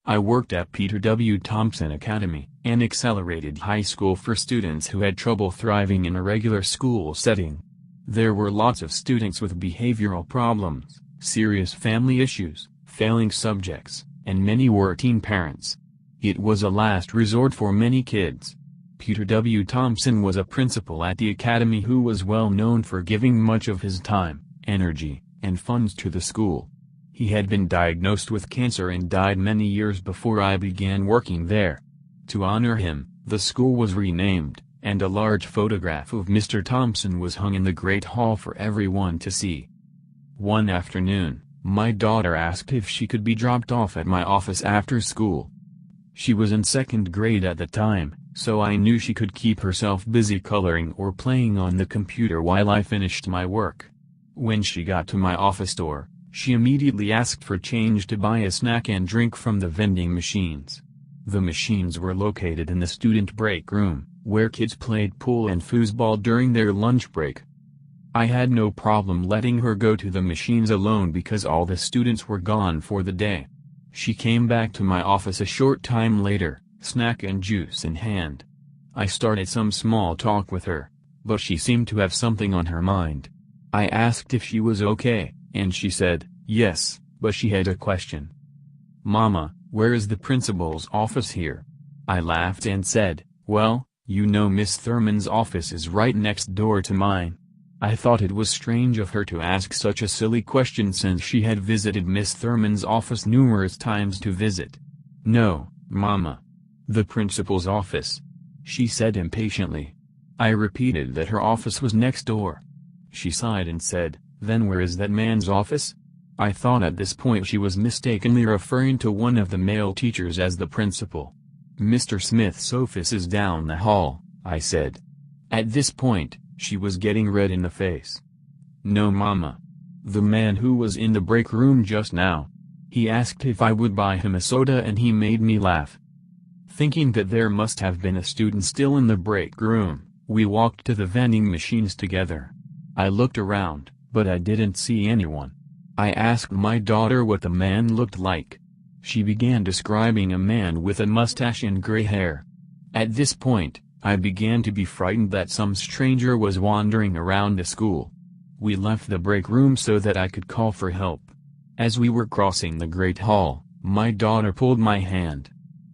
I worked at Peter W. Thompson Academy, an accelerated high school for students who had trouble thriving in a regular school setting. There were lots of students with behavioral problems, serious family issues, failing subjects, and many were teen parents. It was a last resort for many kids. Peter W. Thompson was a principal at the academy who was well known for giving much of his time, energy, and funds to the school. He had been diagnosed with cancer and died many years before I began working there. To honor him, the school was renamed, and a large photograph of Mr. Thompson was hung in the Great Hall for everyone to see. One afternoon, my daughter asked if she could be dropped off at my office after school. She was in second grade at the time, so I knew she could keep herself busy coloring or playing on the computer while I finished my work. When she got to my office door, she immediately asked for change to buy a snack and drink from the vending machines. The machines were located in the student break room, where kids played pool and foosball during their lunch break. I had no problem letting her go to the machines alone because all the students were gone for the day. She came back to my office a short time later, snack and juice in hand. I started some small talk with her, but she seemed to have something on her mind. I asked if she was okay, and she said, yes, but she had a question. Mama, where is the principal's office here? I laughed and said, well, you know Miss Thurman's office is right next door to mine. I thought it was strange of her to ask such a silly question since she had visited Miss Thurman's office numerous times to visit. No, Mama. The principal's office, she said impatiently. I repeated that her office was next door. She sighed and said, then where is that man's office? I thought at this point she was mistakenly referring to one of the male teachers as the principal. Mr. Smith's office is down the hall, I said. At this point, she was getting red in the face. No, Mama. The man who was in the break room just now. He asked if I would buy him a soda and he made me laugh. Thinking that there must have been a student still in the break room, we walked to the vending machines together. I looked around, but I didn't see anyone. I asked my daughter what the man looked like. She began describing a man with a mustache and gray hair. At this point, I began to be frightened that some stranger was wandering around the school. We left the break room so that I could call for help. As we were crossing the Great Hall, my daughter pulled my hand.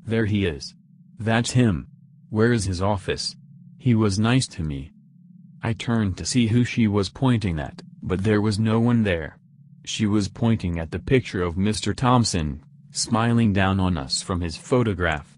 There he is. That's him. Where is his office? He was nice to me. I turned to see who she was pointing at, but there was no one there. She was pointing at the picture of Mr. Thompson, smiling down on us from his photograph.